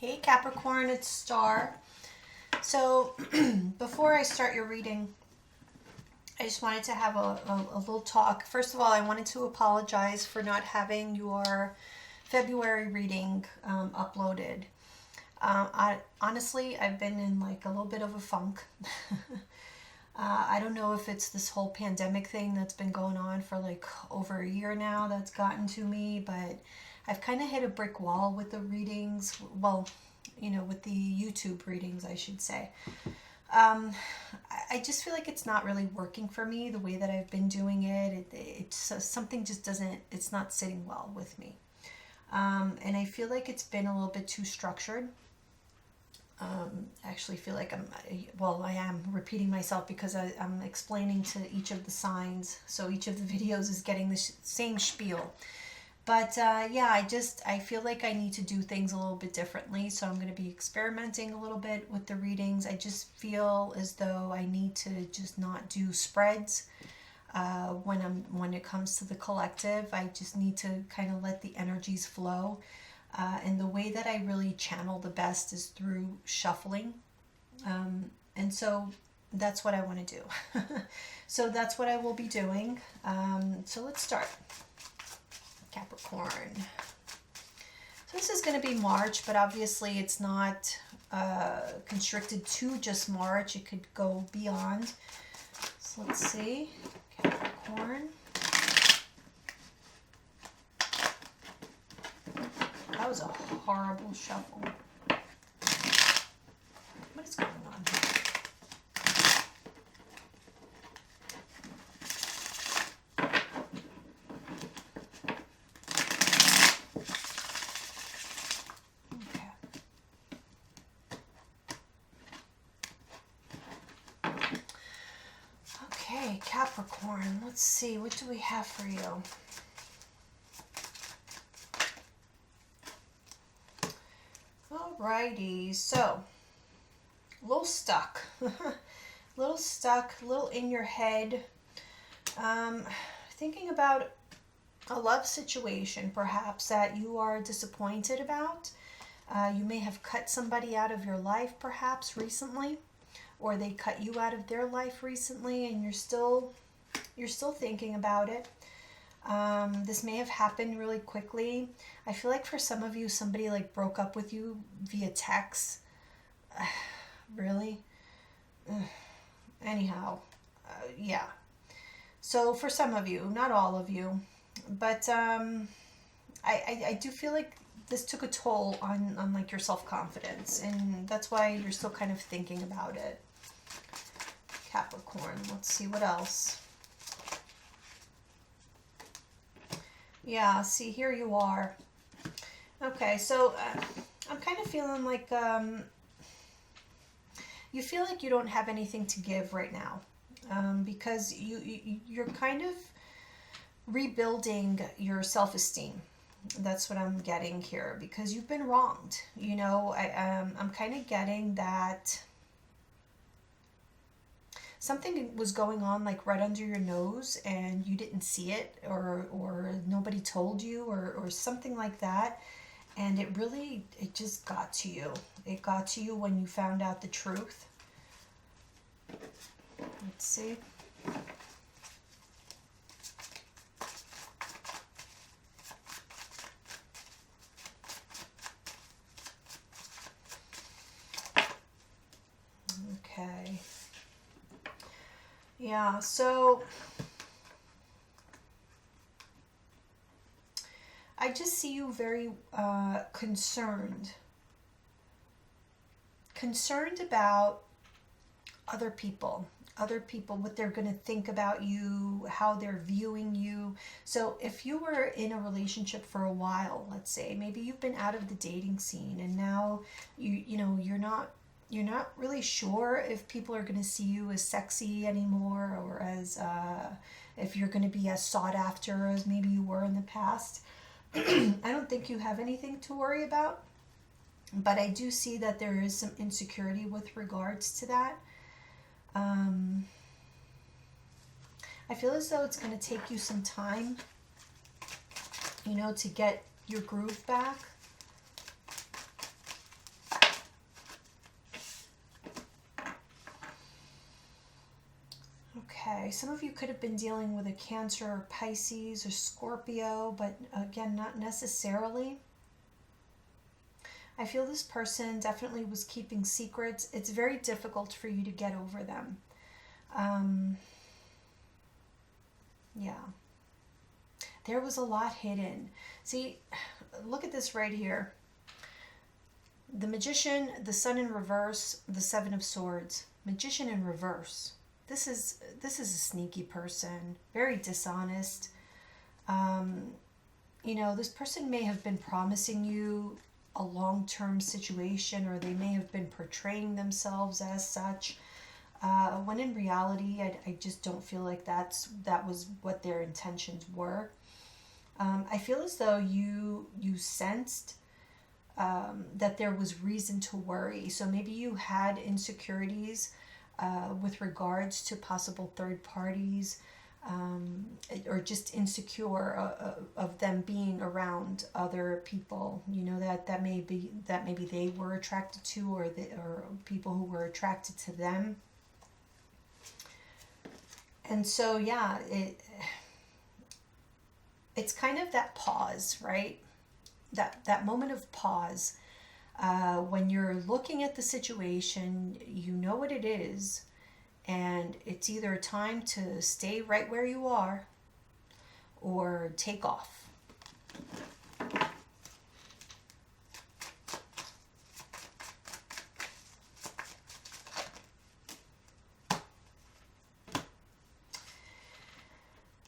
Hey Capricorn, it's Star. So before I start your reading, I just wanted to have a little talk. First of all, I wanted to apologize for not having your February reading uploaded. Honestly, I've been in like a little bit of a funk. I don't know if it's this whole pandemic thing that's been going on for like over a year now that's gotten to me, but I've kind of hit a brick wall with the readings. Well, with the YouTube readings, I should say. I just feel like it's not really working for me the way that I've been doing it. It's something just doesn't, it's not sitting well with me. And I feel like it's been a little bit too structured. I actually feel like I am repeating myself because I'm explaining to each of the signs. So each of the videos is getting the same spiel. But yeah, I feel like I need to do things a little bit differently. So I'm going to be experimenting a little bit with the readings. I just feel as though I need to just not do spreads when it comes to the collective. I just need to kind of let the energies flow. And the way that I really channel the best is through shuffling. And so that's what I want to do. So that's what I will be doing. So let's start. Capricorn. So this is going to be March, but obviously it's not constricted to just March. It could go beyond. So let's see. Capricorn. That was a horrible shuffle. What is going on here? Okay, Capricorn, let's see, what do we have for you? Alrighty, so, a little stuck. A little in your head. Thinking about a love situation, perhaps, that you are disappointed about. You may have cut somebody out of your life, perhaps, recently. Or they cut you out of their life recently and you're still thinking about it. This may have happened really quickly. I feel like for some of you, somebody like broke up with you via text. Really? Anyhow, yeah. So for some of you, not all of you, but I do feel like this took a toll on like your self-confidence, and that's why you're still kind of thinking about it. Capricorn, let's see what else. Yeah, see, here you are. Okay, so I'm kind of feeling like you feel like you don't have anything to give right now, because you're kind of rebuilding your self-esteem. That's what I'm getting here, because you've been wronged. I'm kind of getting that something was going on like right under your nose and you didn't see it, or nobody told you, or something like that. And it just got to you. It got to you when you found out the truth. Let's see. Okay. Yeah, so I just see you very concerned about other people, what they're going to think about you, how they're viewing you. So if you were in a relationship for a while, let's say, maybe you've been out of the dating scene and now you're not really sure if people are going to see you as sexy anymore, or as if you're going to be as sought after as maybe you were in the past. I don't think you have anything to worry about, but I do see that there is some insecurity with regards to that. I feel as though it's going to take you some time, to get your groove back. Okay, some of you could have been dealing with a Cancer or Pisces or Scorpio, but again, not necessarily. I feel this person definitely was keeping secrets. It's very difficult for you to get over them. Yeah. There was a lot hidden. See, look at this right here. The Magician, the Sun in reverse, the Seven of Swords. Magician in reverse. This is a sneaky person, very dishonest. You know, this person may have been promising you a long-term situation, or they may have been portraying themselves as such. When in reality, I just don't feel like that was what their intentions were. I feel as though you sensed that there was reason to worry. So maybe you had insecurities with regards to possible third parties, or just insecure of them being around other people. You know, that maybe they were attracted to, or people who were attracted to them. And so yeah, it's kind of that pause, right? That moment of pause, when you're looking at the situation, you know what it is, and it's either time to stay right where you are or take off.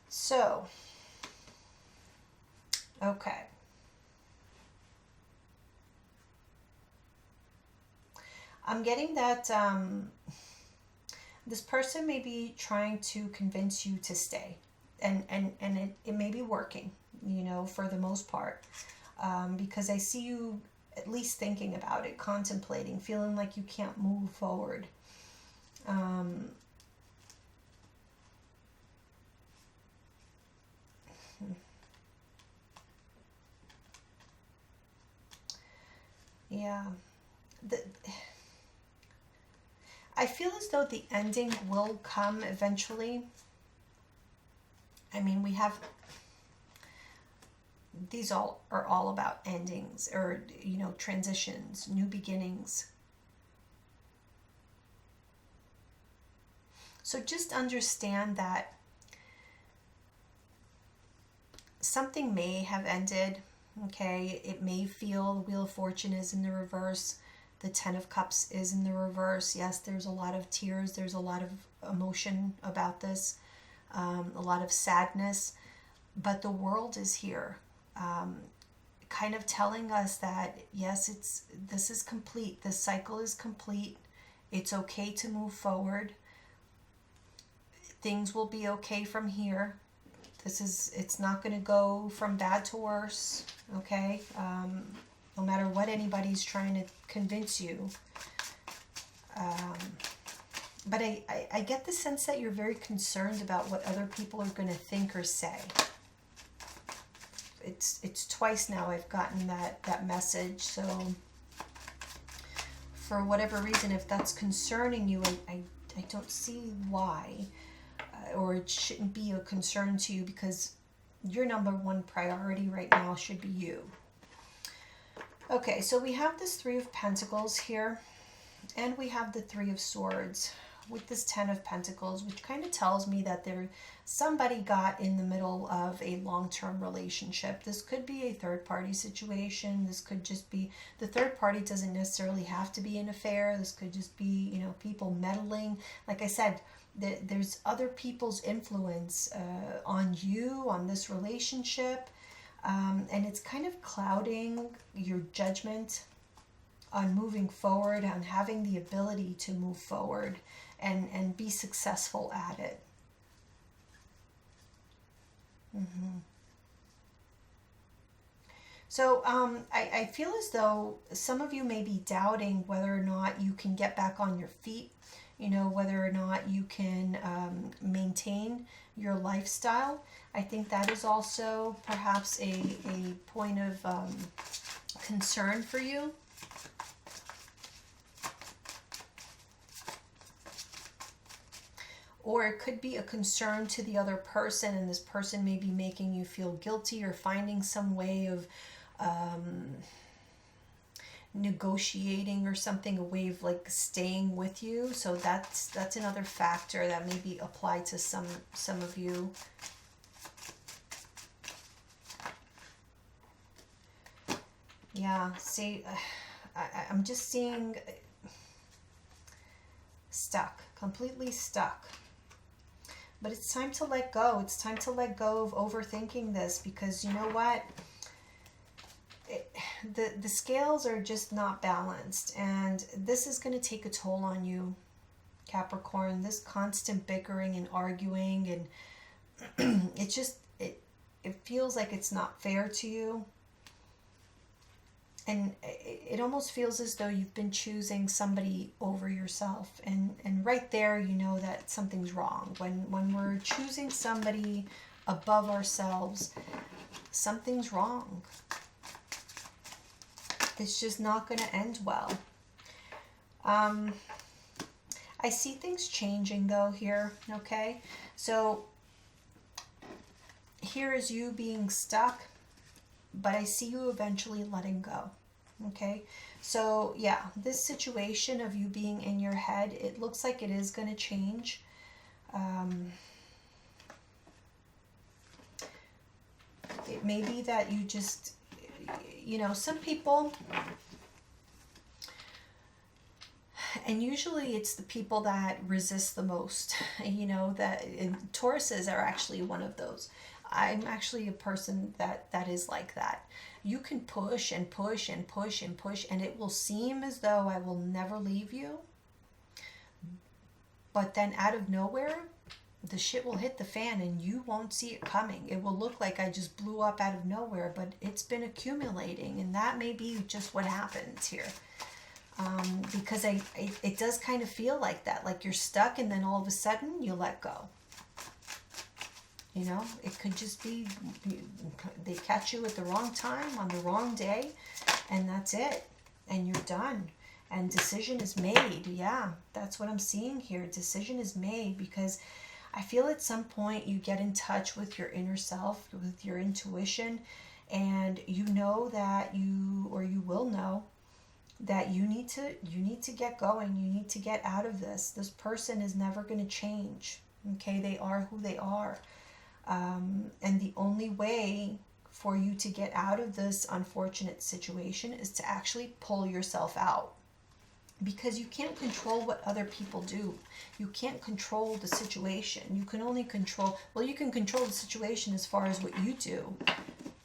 So, okay. I'm getting that this person may be trying to convince you to stay, and it may be working, you know, for the most part, because I see you at least thinking about it, contemplating, feeling like you can't move forward. Yeah. I feel as though the ending will come eventually. I mean, these are all about endings, or, you know, transitions, new beginnings. So just understand that something may have ended, okay? It may feel the Wheel of Fortune is in the reverse. The Ten of Cups is in the reverse. Yes, there's a lot of tears. There's a lot of emotion about this, a lot of sadness. But the world is here, kind of telling us that, yes, this is complete. This cycle is complete. It's okay to move forward. Things will be okay from here. It's not going to go from bad to worse, okay? No matter what anybody's trying to convince you. But I get the sense that you're very concerned about what other people are going to think or say. It's twice now I've gotten that message. So for whatever reason, if that's concerning you, I don't see why. Or it shouldn't be a concern to you, because your number one priority right now should be you. Okay, so we have this Three of Pentacles here, and we have the Three of Swords with this Ten of Pentacles, which kind of tells me that somebody got in the middle of a long-term relationship. This could be a third-party situation. This could just be, the third party doesn't necessarily have to be an affair. This could just be, you know, people meddling. Like I said, there's other people's influence on you, on this relationship. And it's kind of clouding your judgment on moving forward, on having the ability to move forward and be successful at it. So I feel as though some of you may be doubting whether or not you can get back on your feet, you know, whether or not you can maintain your lifestyle. I think that is also perhaps a point of concern for you. or it could be a concern to the other person, and this person may be making you feel guilty or finding some way of negotiating or something, a way of like staying with you. So that's another factor that may be applied to some of you. Yeah, see, I'm just seeing stuck, completely stuck. But it's time to let go. It's time to let go of overthinking this, because you know what? The scales are just not balanced, and this is going to take a toll on you, Capricorn. This constant bickering and arguing, and it's just, it feels like it's not fair to you. And it almost feels as though you've been choosing somebody over yourself. And right there, you know that something's wrong. When we're choosing somebody above ourselves, something's wrong. It's just not going to end well. I see things changing though here, okay? So here is you being stuck, but I see you eventually letting go. Okay, so yeah, this situation of you being in your head, it looks like it is going to change. It may be that you just, you know, some people, and usually it's the people that resist the most, you know, that Tauruses are actually one of those. I'm actually a person that is like that. You can push and push and push and push, and it will seem as though I will never leave you. But then out of nowhere, the shit will hit the fan and you won't see it coming. It will look like I just blew up out of nowhere, but it's been accumulating, and that may be just what happens here. Because it does kind of feel like that, like you're stuck and then all of a sudden you let go. You know, it could just be they catch you at the wrong time on the wrong day, and that's it. And you're done. And decision is made. Yeah, that's what I'm seeing here. Decision is made, because I feel at some point you get in touch with your inner self, with your intuition, and you know that you will know that you need to get going. You need to get out of this. This person is never going to change. Okay, they are who they are. And the only way for you to get out of this unfortunate situation is to actually pull yourself out, because you can't control what other people do. You can't control the situation. You can only control, well, you can control the situation as far as what you do,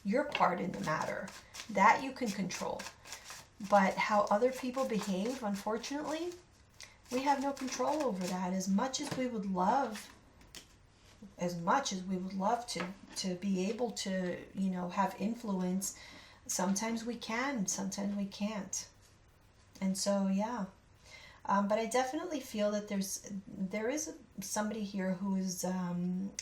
your part in the matter, that you can control. But how other people behave, unfortunately, we have no control over that. As much as we would love to be able to, you know, have influence, sometimes we can, sometimes we can't. And so, yeah. But I definitely feel that there is somebody here who is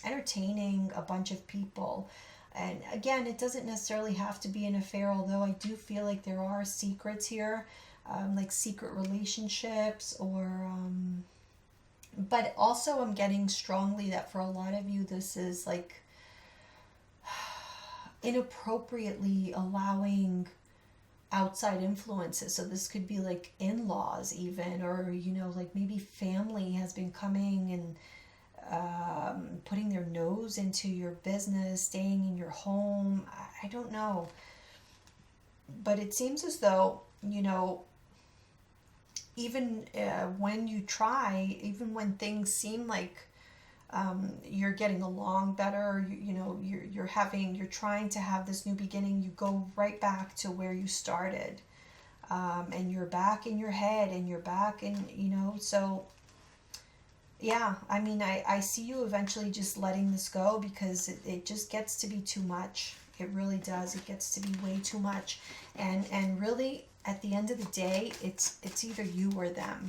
entertaining a bunch of people. And again, it doesn't necessarily have to be an affair, although I do feel like there are secrets here, like secret relationships, or but also I'm getting strongly that for a lot of you, this is like inappropriately allowing outside influences. So this could be like in-laws even, or, you know, like maybe family has been coming and putting their nose into your business, staying in your home. I don't know. But it seems as though, you know, even when you try, even when things seem like you're getting along better, you know, you're trying to have this new beginning, you go right back to where you started. And you're back in your head, and you're back in, you know, so yeah, I mean, I see you eventually just letting this go, because it just gets to be too much. It really does. It gets to be way too much. And really, at the end of the day, it's either you or them.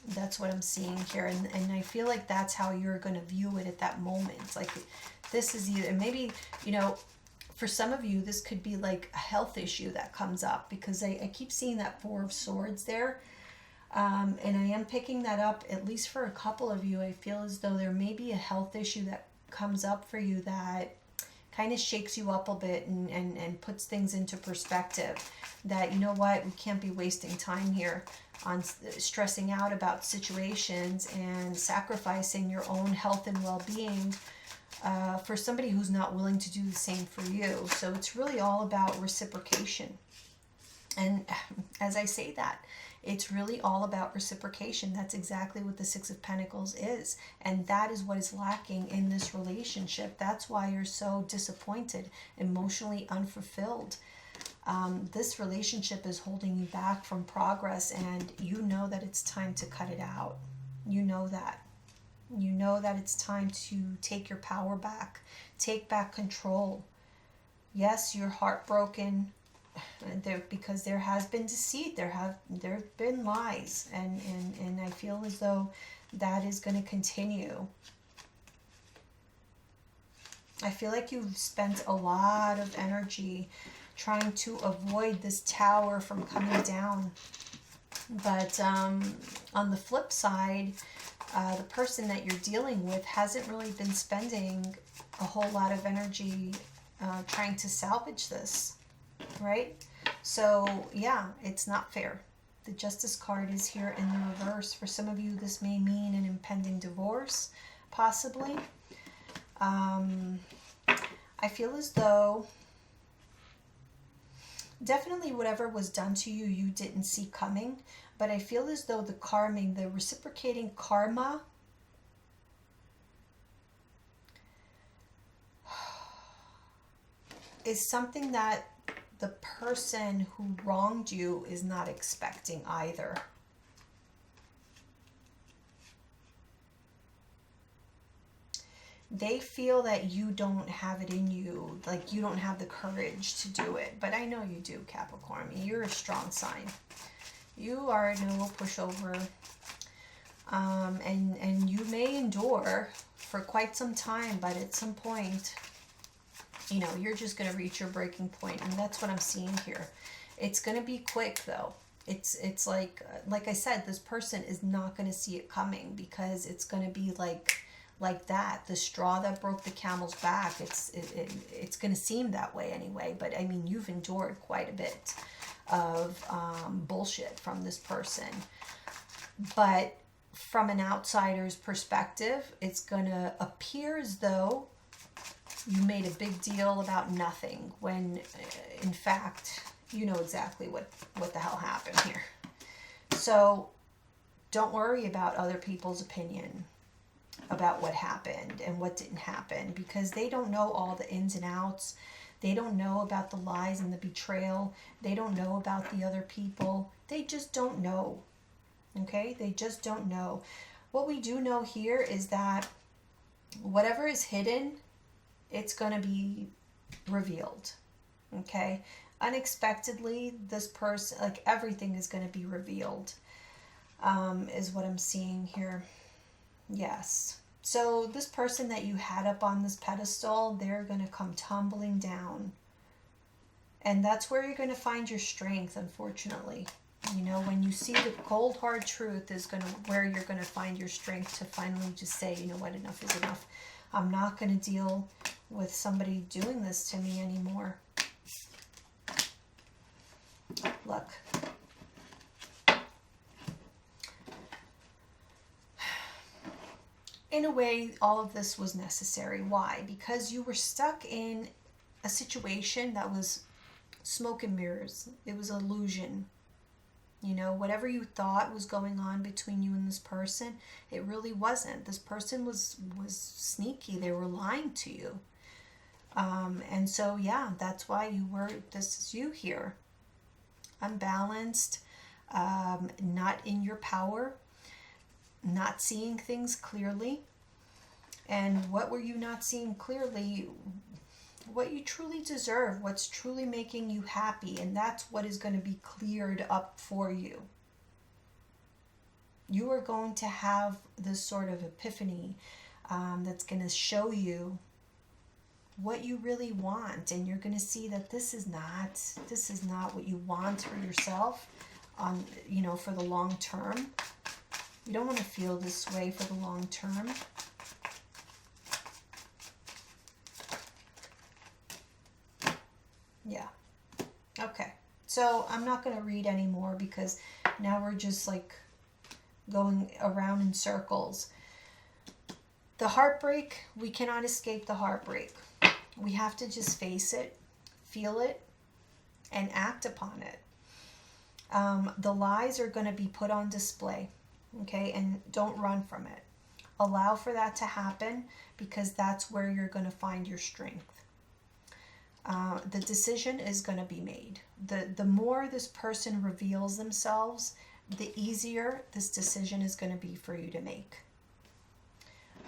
That's what I'm seeing here. And I feel like that's how you're going to view it at that moment. It's like, this is either, and maybe, you know, for some of you, this could be like a health issue that comes up, because I keep seeing that Four of Swords there. And I am picking that up, at least for a couple of you. I feel as though there may be a health issue that comes up for you that kind of shakes you up a bit and puts things into perspective. That, you know what, we can't be wasting time here on stressing out about situations and sacrificing your own health and well-being for somebody who's not willing to do the same for you. So it's really all about reciprocation. And as I say that, it's really all about reciprocation. That's exactly what the Six of Pentacles is. And that is what is lacking in this relationship. That's why you're so disappointed, emotionally unfulfilled. This relationship is holding you back from progress, and you know that it's time to cut it out. You know that. You know that it's time to take your power back. Take back control. Yes, you're heartbroken because there has been deceit. There have been lies. And I feel as though that is going to continue. I feel like you've spent a lot of energy trying to avoid this tower from coming down. But on the flip side, the person that you're dealing with hasn't really been spending a whole lot of energy trying to salvage this, right? So yeah, it's not fair. The Justice card is here in the reverse. For some of you, this may mean an impending divorce, possibly. I feel as though definitely whatever was done to you, you didn't see coming. But I feel as though the karming, the reciprocating karma, is something that the person who wronged you is not expecting either. They feel that you don't have it in you, like you don't have the courage to do it. But I know you do, Capricorn. You're a strong sign. You are no pushover. And you may endure for quite some time, but at some point, you know, you're just going to reach your breaking point. And that's what I'm seeing here. It's going to be quick, though. It's like I said, this person is not going to see it coming, because it's going to be like that, the straw that broke the camel's back. It's going to seem that way anyway. But I mean, you've endured quite a bit of bullshit from this person. But from an outsider's perspective, it's going to appear as though you made a big deal about nothing, when in fact, you know exactly what the hell happened here. So don't worry about other people's opinion about what happened and what didn't happen, because they don't know all the ins and outs. They don't know about the lies and the betrayal. They don't know about the other people. They just don't know. Okay? They just don't know. What we do know here is that whatever is hidden, it's going to be revealed. Okay? Unexpectedly, this person, like everything is going to be revealed, is what I'm seeing here. Yes. So this person that you had up on this pedestal, they're going to come tumbling down. And that's where you're going to find your strength, unfortunately. You know, when you see the cold, hard truth is where you're going to find your strength to finally just say, you know what, enough is enough. I'm not going to deal with somebody doing this to me anymore. Look. In a way, all of this was necessary. Why? Because you were stuck in a situation that was smoke and mirrors. It was illusion. You know, whatever you thought was going on between you and this person, it really wasn't. This person was sneaky. They were lying to you. And so, yeah, that's why this is you here. Unbalanced, not in your power, not seeing things clearly. And what were you not seeing clearly? What you truly deserve, what's truly making you happy, and that's what is going to be cleared up for you. You are going to have this sort of epiphany that's going to show you what you really want, and you're going to see that this is not what you want for yourself. on, you know, for the long term. You don't want to feel this way for the long term. Yeah. Okay. So I'm not going to read anymore because now we're just like going around in circles. The heartbreak, we cannot escape the heartbreak. We have to just face it, feel it, and act upon it. The lies are going to be put on display, okay? And don't run from it. Allow for that to happen because that's where you're going to find your strength. The decision is going to be made. The more this person reveals themselves, the easier this decision is going to be for you to make.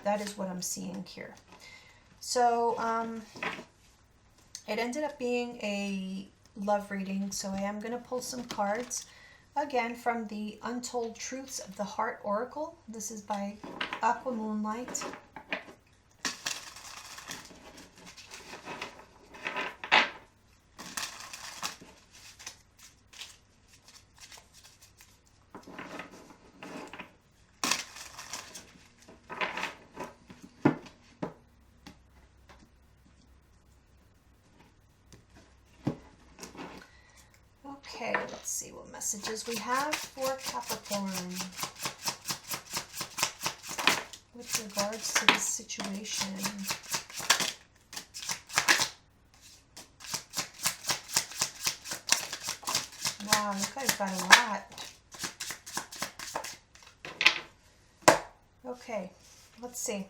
That is what I'm seeing here. So it ended up being a love reading, so I am going to pull some cards again from the Untold Truths of the Heart Oracle. This is by Aqua Moonlight. Okay, let's see what messages we have for Capricorn with regards to this situation. Wow, you guys got a lot. Okay, let's see.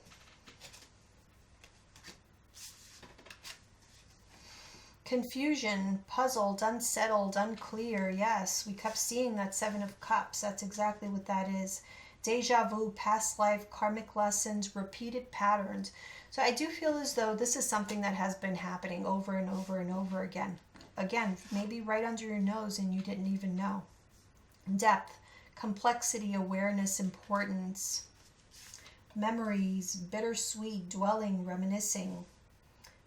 Confusion, puzzled, unsettled, unclear. Yes, we kept seeing that Seven of Cups. That's exactly what that is. Deja vu, past life, karmic lessons, repeated patterns. So I do feel as though this is something that has been happening over and over and over again. Again, maybe right under your nose and you didn't even know. Depth, complexity, awareness, importance. Memories, bittersweet, dwelling, reminiscing.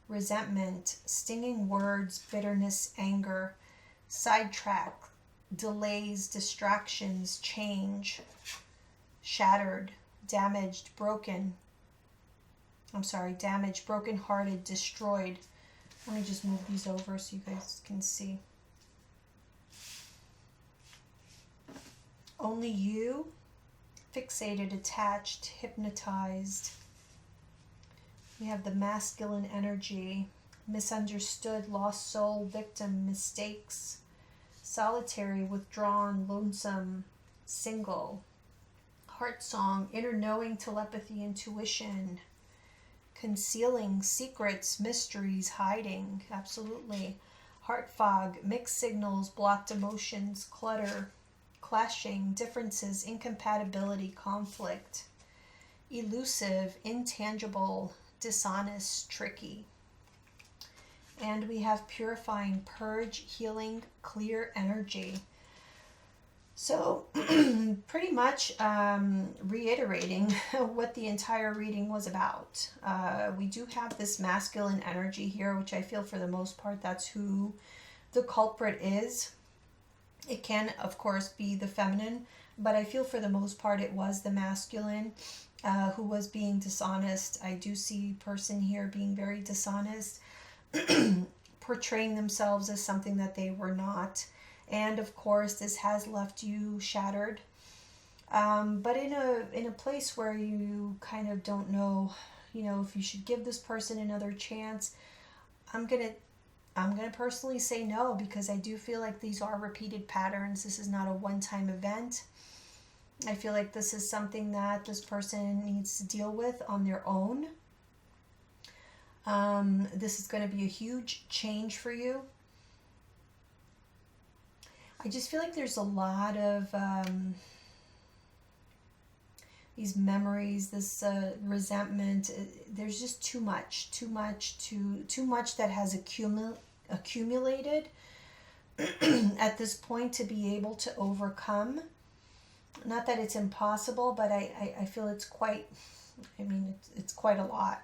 Resentment, stinging words, bitterness, anger, sidetrack, delays, distractions, change, shattered, damaged, broken. Damaged, brokenhearted, destroyed. Let me just move these over so you guys can see. Only you, fixated, attached, hypnotized. We have the masculine energy, misunderstood, lost soul, victim, mistakes, solitary, withdrawn, lonesome, single, heart song, inner knowing, telepathy, intuition, concealing, secrets, mysteries, hiding, absolutely, heart fog, mixed signals, blocked emotions, clutter, clashing, differences, incompatibility, conflict, elusive, intangible, dishonest, tricky. And we have purifying, purge, healing, clear energy. So pretty much reiterating what the entire reading was about. We do have this masculine energy here, which I feel for the most part that's who the culprit is. It can, of course, be the feminine, but I feel for the most part it was the masculine who was being dishonest. I do see a person here being very dishonest, portraying themselves as something that they were not. And of course, this has left you shattered, but in a place where you kind of don't know, if you should give this person another chance. I'm gonna personally say no, because I do feel like these are repeated patterns. This is not a one-time event. I feel like this is something that this person needs to deal with on their own. This is going to be a huge change for you. I just feel like there's a lot of these memories, this resentment. There's just too much that has accumulated at this point to be able to overcome. Not that it's impossible, but I feel it's quite, it's quite a lot.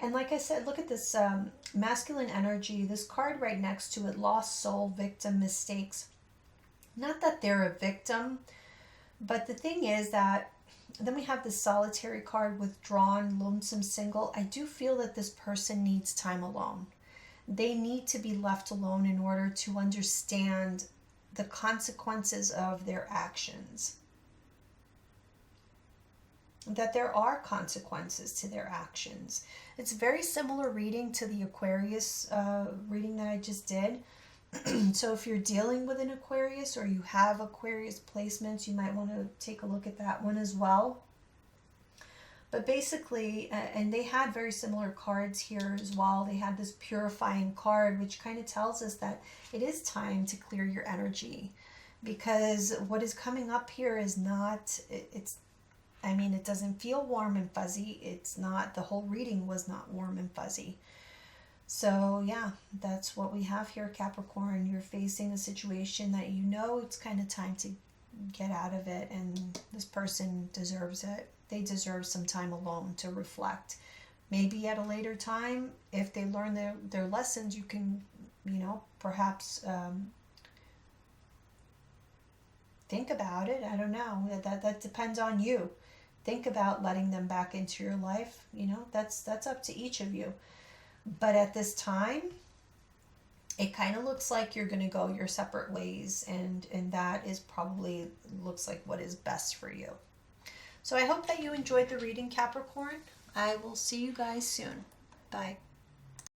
And like I said, look at this masculine energy. This card right next to it, lost soul, victim, mistakes. Not that they're a victim, but the thing is that then we have this solitary card, withdrawn, lonesome, single. I do feel that this person needs time alone. They need to be left alone in order to understand the consequences of their actions. That there are consequences to their actions. It's a very similar reading to the Aquarius reading that I just did. So if you're dealing with an Aquarius or you have Aquarius placements, you might want to take a look at that one as well. But basically, and they had very similar cards here as well. They had this purifying card, which kind of tells us that it is time to clear your energy. Because what is coming up here is not, I mean, it doesn't feel warm and fuzzy. It's not, the whole reading was not warm and fuzzy. So yeah, that's what we have here, Capricorn. You're facing a situation that you know it's kind of time to get out of it, and this person deserves it. They deserve some time alone to reflect. Maybe at a later time, if they learn their lessons, you can, perhaps think about it. I don't know. That depends on you. Think about letting them back into your life. That's up to each of you. But at this time, it kind of looks like you're going to go your separate ways, and that is probably looks like what is best for you. So I hope that you enjoyed the reading, Capricorn. I will see you guys soon. Bye.